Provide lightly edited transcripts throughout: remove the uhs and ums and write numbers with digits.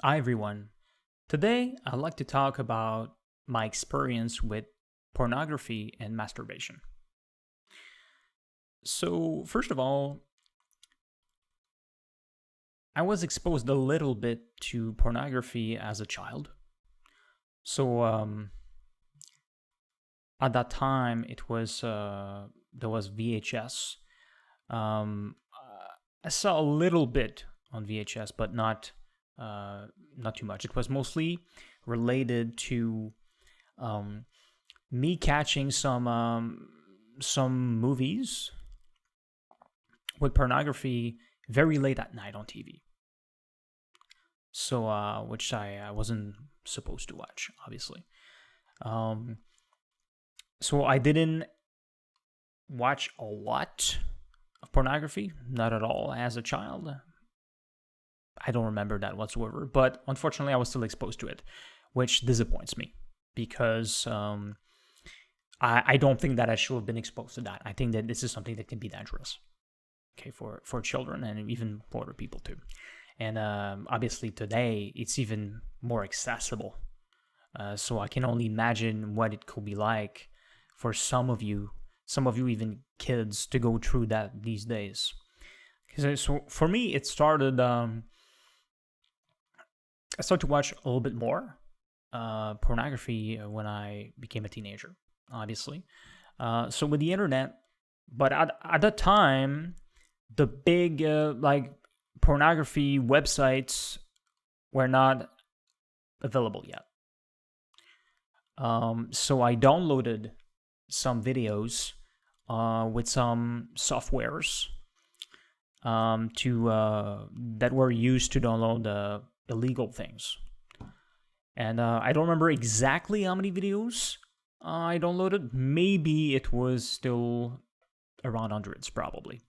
Hi everyone. Today I'd like to talk about my experience with pornography and masturbation. So, first of all, I was exposed a little bit to pornography as a child. So, at that time, it was there was VHS. I saw a little bit on VHS, but not too much. It was mostly related to um, me catching some movies with pornography very late at night on TV. So, which I wasn't supposed to watch, obviously. Um, so I didn't watch a lot of pornography, not at all, as a child. I don't remember that whatsoever, but unfortunately, I was still exposed to it, which disappoints me because I don't think that I should have been exposed to that. I think that this is something that can be dangerous, okay, for children and even for other people too. And obviously today it's even more accessible. So I can only imagine what it could be like for some of you even kids, to go through that these days. So for me, it started. I started to watch a little bit more pornography when I became a teenager, obviously. So with the internet, but at that time, the big like pornography websites were not available yet. So I downloaded some videos with some softwares to that were used to download illegal things. And I don't remember exactly how many videos I downloaded. Maybe it was still around hundreds, probably.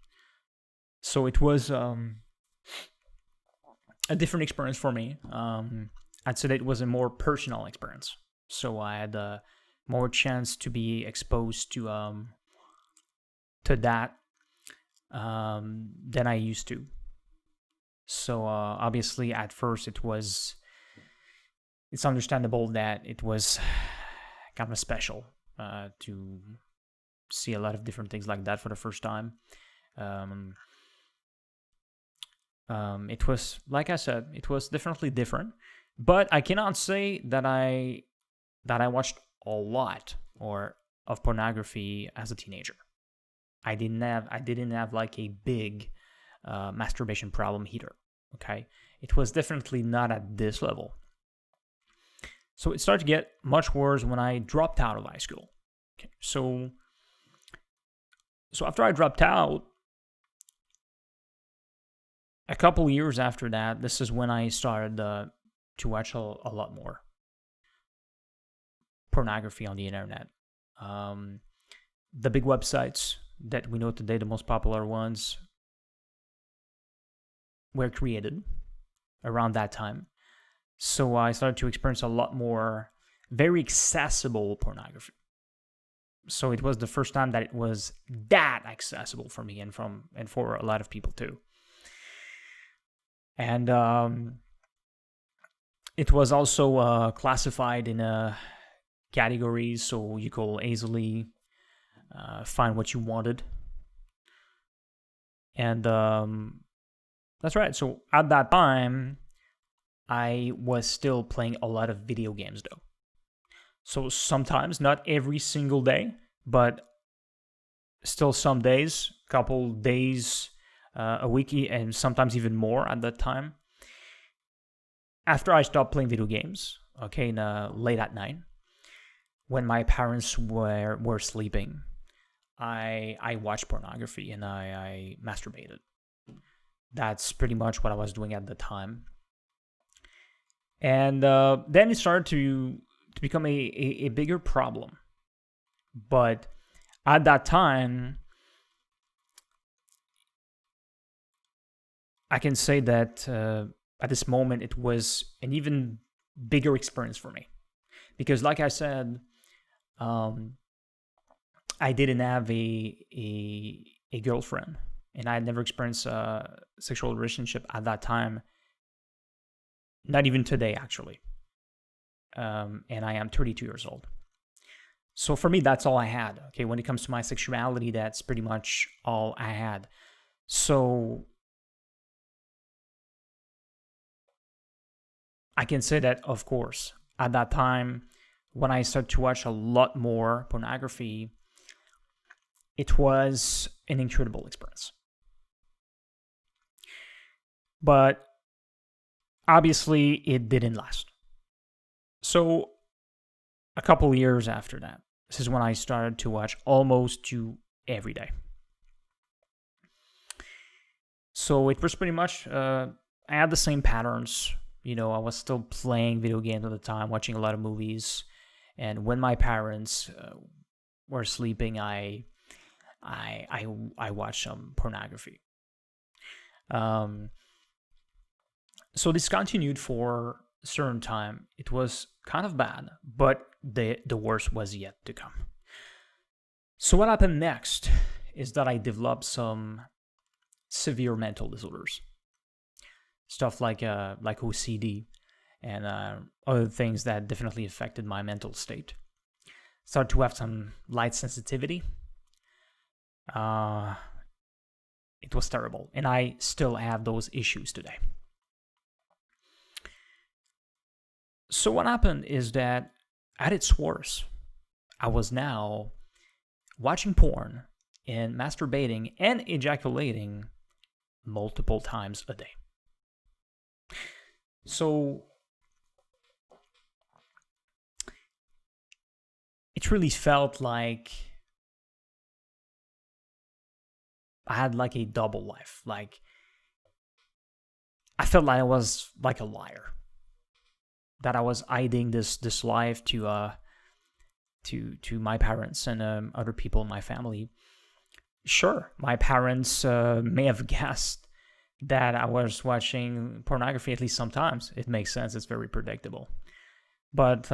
So it was a different experience for me. I'd say that it was a more personal experience. So I had more chance to be exposed to that than I used to. So obviously, at first, it's understandable that it was kind of special to see a lot of different things like that for the first time. Um, it was, like I said, it was definitely different, but I cannot say that I watched a lot or of pornography as a teenager. I didn't have like a big masturbation problem either. Okay, it was definitely not at this level. So it started to get much worse when I dropped out of high school. Okay, so after I dropped out, a couple years after that, this is when I started to watch a lot more pornography on the internet. Um, the big websites that we know today, the most popular ones, were created around that time. So I started to experience a lot more very accessible pornography. So it was the first time that it was that accessible for me and for a lot of people too. And it was also classified in categories, so you could easily find what you wanted. And that's right. So at that time, I was still playing a lot of video games though. So sometimes, not every single day, but still some days, couple days, a week, and sometimes even more at that time. After I stopped playing video games, okay, late at night, when my parents were sleeping, I watched pornography and I masturbated. That's pretty much what I was doing at the time. And then it started to become a bigger problem. But at that time, I can say that at this moment, it was an even bigger experience for me. Because, like I said, um, I didn't have a girlfriend, and I had never experienced a sexual relationship at that time Not even today, actually. And I am 32 years old. So for me, that's all I had. Okay, when it comes to my sexuality, that's pretty much all I had. So I can say that, of course, at that time, when I started to watch a lot more pornography, it was an incredible experience. But obviously, it didn't last. So a couple of years after that, this is when I started to watch almost to every day. So it was pretty much, I had the same patterns. I was still playing video games at the time, watching a lot of movies. And when my parents were sleeping, I watched some pornography. So this continued for a certain time. It was kind of bad, but the worst was yet to come. So what happened next is that I developed some severe mental disorders, stuff like OCD and other things that definitely affected my mental state. Started to have some light sensitivity. It was terrible, and I still have those issues today. So what happened is that at its worst, I was now watching porn and masturbating and ejaculating multiple times a day. So it really felt like I had like a double life. Like I felt like I was like a liar, that I was hiding this life to my parents and other people in my family. Sure, my parents may have guessed that I was watching pornography at least sometimes. It makes sense. It's very predictable. But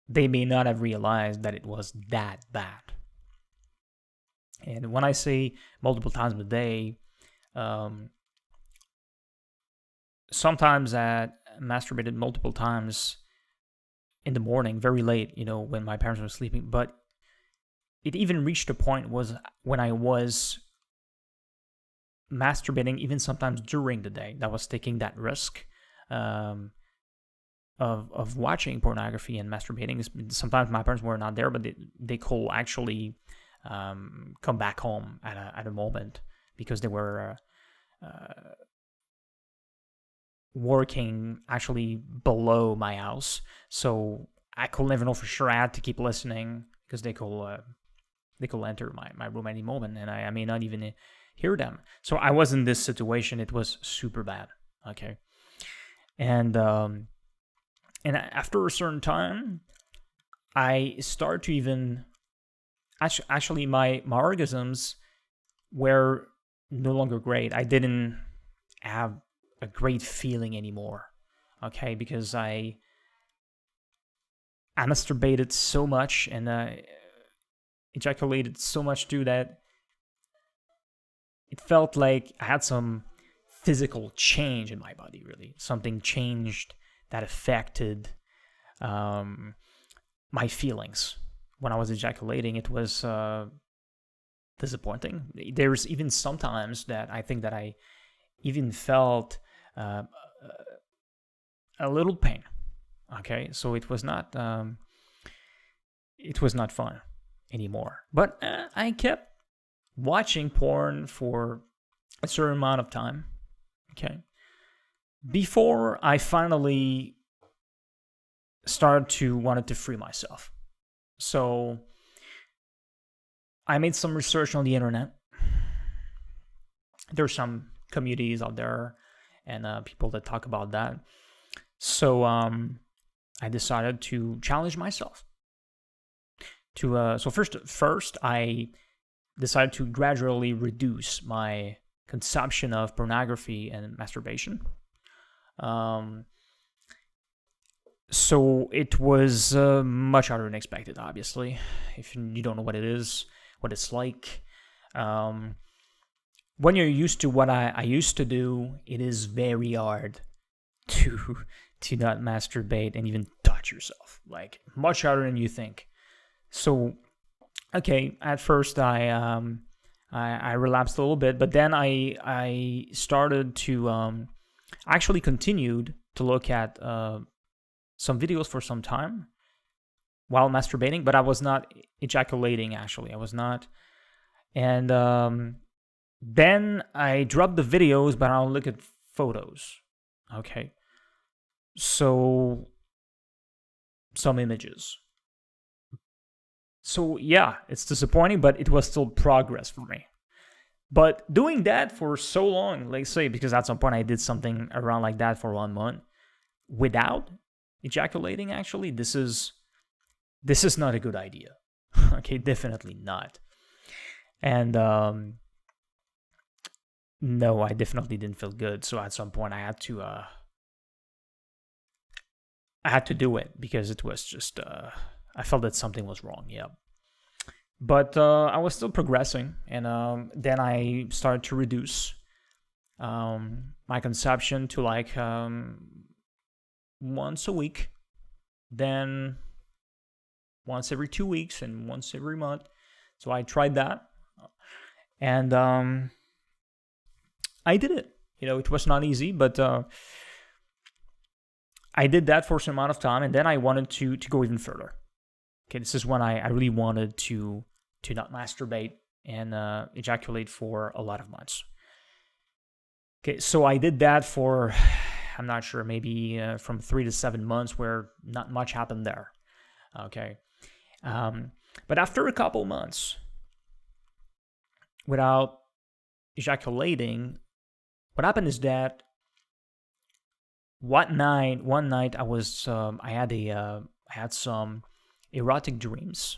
they may not have realized that it was that bad. And when I say multiple times a day, sometimes I masturbated multiple times in the morning, very late, when my parents were sleeping. But it even reached a point was when I was masturbating, even sometimes during the day, that was taking that risk of watching pornography and masturbating. Sometimes my parents were not there, but they could actually come back home at a moment because they were working actually below my house. So I could never know for sure. I had to keep listening because they could enter my room any moment, and I may not even hear them. So I was in this situation. It was super bad. Okay, and after a certain time, I start to even actually my orgasms were no longer great. I didn't have a great feeling anymore. Okay, because I masturbated so much and ejaculated so much too that it felt like I had some physical change in my body, really. Something changed that affected my feelings. When I was ejaculating, it was disappointing. There's even sometimes that I think that I even felt a little pain. Okay, so it was not fun anymore. But I kept watching porn for a certain amount of time. Okay, before I finally wanted to free myself. So I made some research on the internet. There's some communities out there and people that talk about that. So I decided to challenge myself. So first I decided to gradually reduce my consumption of pornography and masturbation. So it was much harder than expected, obviously. If you don't know what it is, what it's like. When you're used to what I used to do, it is very hard to to not masturbate and even touch yourself, like much harder than you think. So okay, at first I relapsed a little bit, but then I started to actually continued to look at some videos for some time while masturbating, but I was not ejaculating. Actually, I was not, and then I dropped the videos, but I'll look at photos. Okay, so some images. So yeah, it's disappointing, but it was still progress for me. But doing that for so long, like say, because at some point I did something around like that for 1 month without ejaculating, actually, this is not a good idea. Okay, definitely not. And no, I definitely didn't feel good. So at some point I had to do it because it was just I felt that something was wrong. Yeah. But I was still progressing, and then I started to reduce my consumption to like once a week, then once every 2 weeks, and once every month. So I tried that, and I did it. It was not easy, but I did that for some amount of time, and then I wanted to go even further. Okay, this is when I really wanted to not masturbate and ejaculate for a lot of months. Okay, so I did that for, I'm not sure, maybe from 3 to 7 months, where not much happened there. Okay, but after a couple months without ejaculating, what happened is that one night I had some erotic dreams,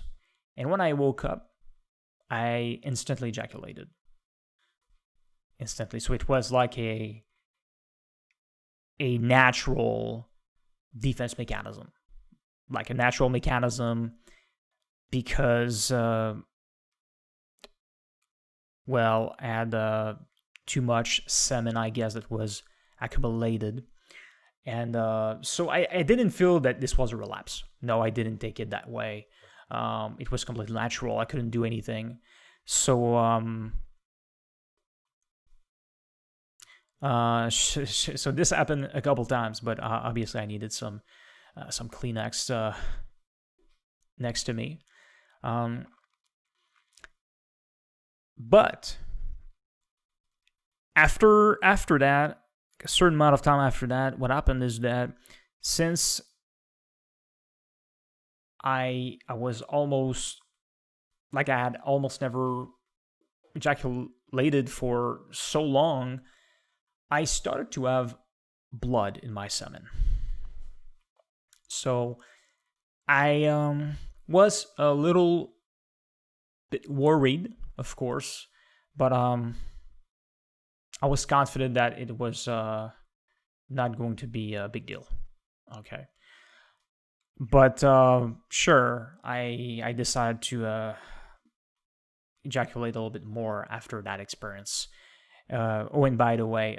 and when I woke up, I instantly ejaculated. Instantly. So it was like a natural defense mechanism. Like a natural mechanism because, I had too much semen, I guess, that was accumulated. And so I didn't feel that this was a relapse. No, I didn't take it that way. It was completely natural. I couldn't do anything. So so this happened a couple times, but obviously I needed some Kleenex next to me. But after that, a certain amount of time after that, what happened is that since I was almost, like, I had almost never ejaculated for so long, I started to have blood in my semen. So I was a little bit worried, of course, but I was confident that it was not going to be a big deal. Okay. But sure, I decided to ejaculate a little bit more after that experience. And by the way,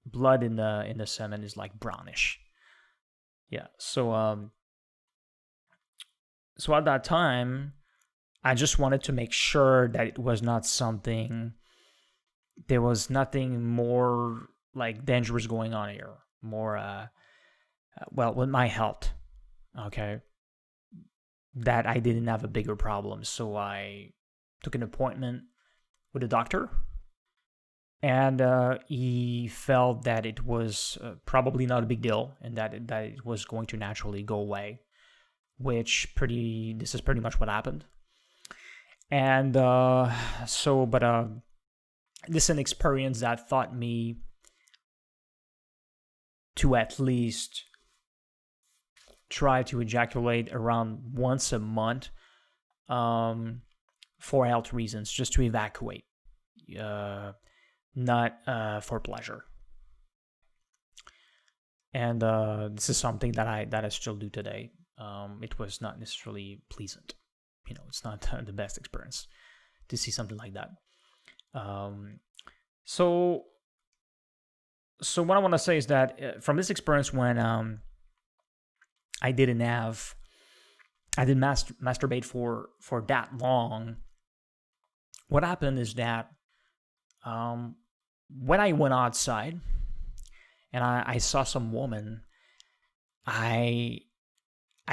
blood in the semen is like brownish. Yeah. So at that time, I just wanted to make sure that it was not something. There was nothing more like dangerous going on here. More with my health. Okay. That I didn't have a bigger problem, so I took an appointment with a doctor, and he felt that it was probably not a big deal, and that it was going to naturally go away. This is pretty much what happened. And this is an experience that taught me to at least try to ejaculate around once a month, for health reasons, just to evacuate, not for pleasure. And this is something that I still do today. It was not necessarily pleasant. It's not the best experience to see something like that. So So what I want to say is that from this experience, when I didn't have, I didn't masturbate for that long. What happened is that when I went outside and I saw some woman, I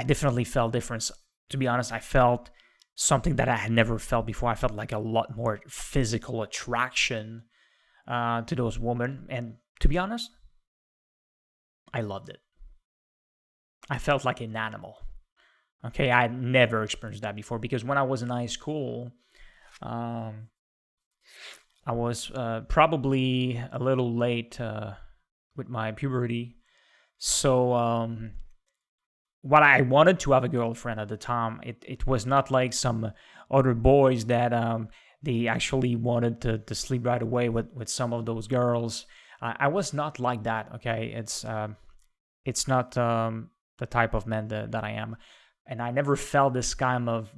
definitely felt difference. To be honest, I felt something that I had never felt before. I felt like a lot more physical attraction to those women, and to be honest, I loved it. I felt like an animal. Okay, I had never experienced that before because when I was in high school, um, I was probably a little late with my puberty. So, what I wanted to have a girlfriend at the time, it was not like some other boys that they actually wanted to sleep right away with some of those girls. I was not like that. Okay, it's not the type of man that I am, and I never felt this kind of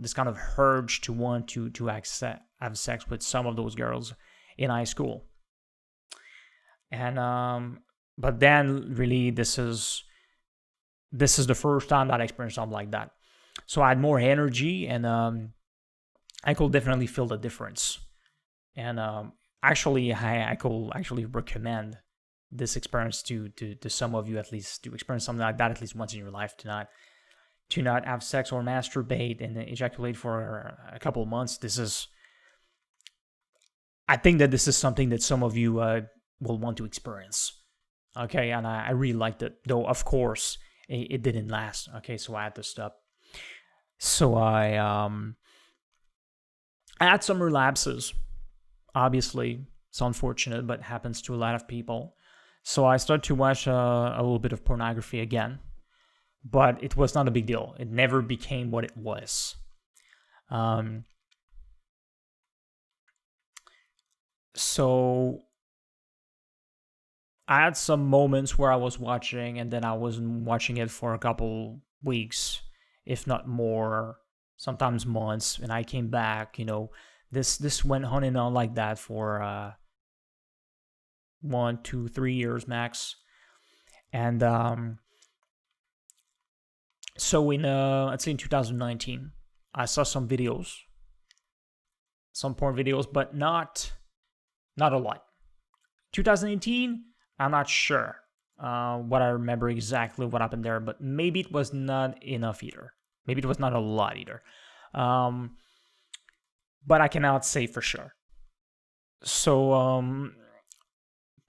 urge to want to have sex with some of those girls in high school. And but then really this is the first time that I experienced something like that. So I had more energy, and I could definitely feel the difference. And actually, I could actually recommend this experience to some of you, at least to experience something like that at least once in your life, to not have sex or masturbate and ejaculate for a couple of months. I think that this is something that some of you will want to experience. Okay, and I really liked it, though of course it didn't last. Okay, so I had to stop. So I had some relapses. Obviously, it's unfortunate, but happens to a lot of people. So I started to watch a little bit of pornography again, but it was not a big deal. It never became what it was. So I had some moments where I was watching and then I wasn't watching it for a couple weeks, if not more, sometimes months, and I came back. This went on and on like that for 1, 2, 3 years max. And so in let's say in 2019, I saw some videos, some porn videos, but not a lot. 2018, I'm not sure what I remember exactly what happened there, but maybe it was not enough either. Maybe it was not a lot either. But I cannot say for sure. So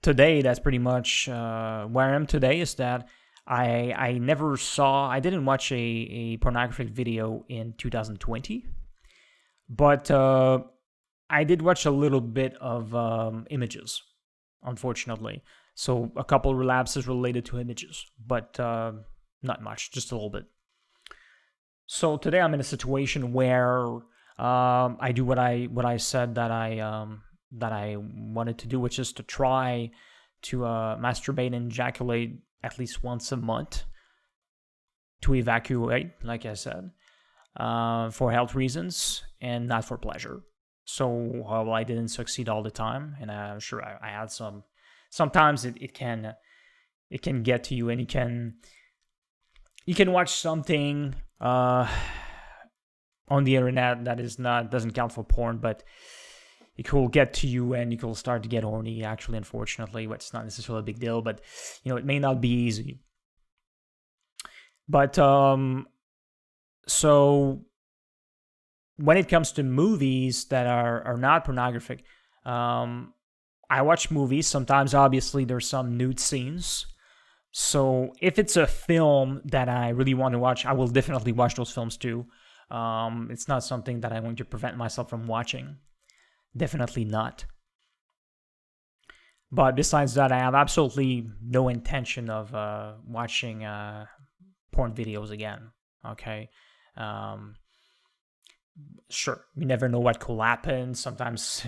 today, that's pretty much where I am today. Is that I didn't watch a pornographic video in 2020, but I did watch a little bit of images, unfortunately. So a couple relapses related to images, but not much, just a little bit. So today I'm in a situation where I do what I said that I wanted to do, which is to try to masturbate and ejaculate at least once a month, to evacuate, like I said, for health reasons and not for pleasure. So well, I didn't succeed all the time, and I'm sure I had some. Sometimes it can get to you, and you can watch something on the internet that doesn't count for porn, but it will get to you, and you will start to get horny. Actually, unfortunately, but it's not necessarily a big deal. But it may not be easy. But so when it comes to movies that are not pornographic, I watch movies. Sometimes, obviously, there's some nude scenes. So if it's a film that I really want to watch, I will definitely watch those films too. It's not something that I'm going to prevent myself from watching. Definitely not. But besides that, I have absolutely no intention of watching porn videos again. Okay. Sure, you never know what could happen. Sometimes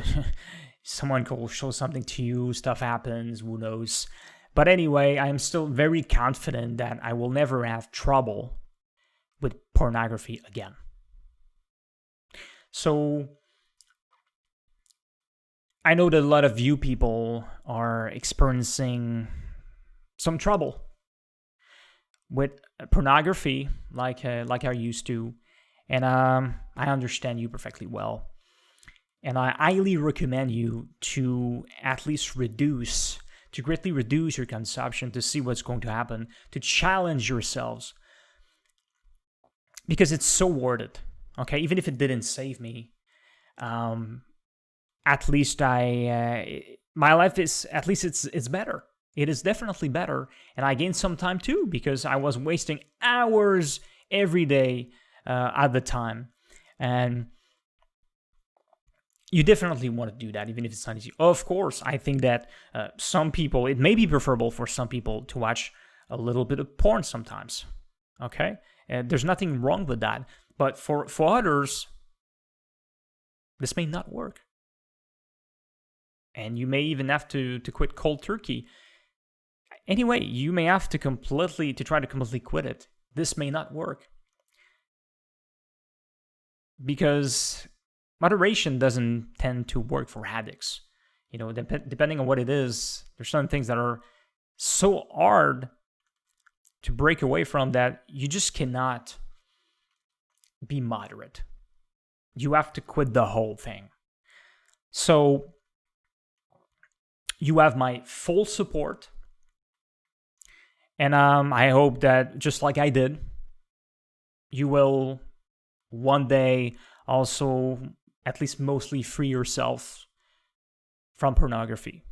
someone could show something to you, stuff happens, who knows. But anyway, I am still very confident that I will never have trouble with pornography again. So I know that a lot of you people are experiencing some trouble with pornography, like I used to, and I understand you perfectly well. And I highly recommend you to at least greatly reduce your consumption to see what's going to happen, to challenge yourselves, because it's so worth it. Okay, even if it didn't save me, at least my life is, at least it's better. It is definitely better, and I gained some time too, because I was wasting hours every day at the time, and you definitely want to do that, even if it's not easy. Of course, I think that some people, it may be preferable for some people to watch a little bit of porn sometimes. Okay, there's nothing wrong with that, but for others, this may not work, and you may even have to quit cold turkey. Anyway, you may have to try to completely quit it. This may not work, because moderation doesn't tend to work for addicts. You know, depending on what it is, there's some things that are so hard to break away from that you just cannot be moderate. You have to quit the whole thing. So you have my full support. And I hope that, just like I did, you will one day also at least mostly free yourself from pornography.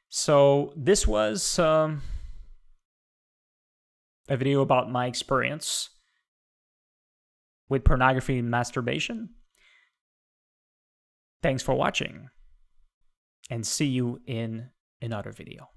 So this was a video about my experience with pornography and masturbation. Thanks for watching, and see you in another video.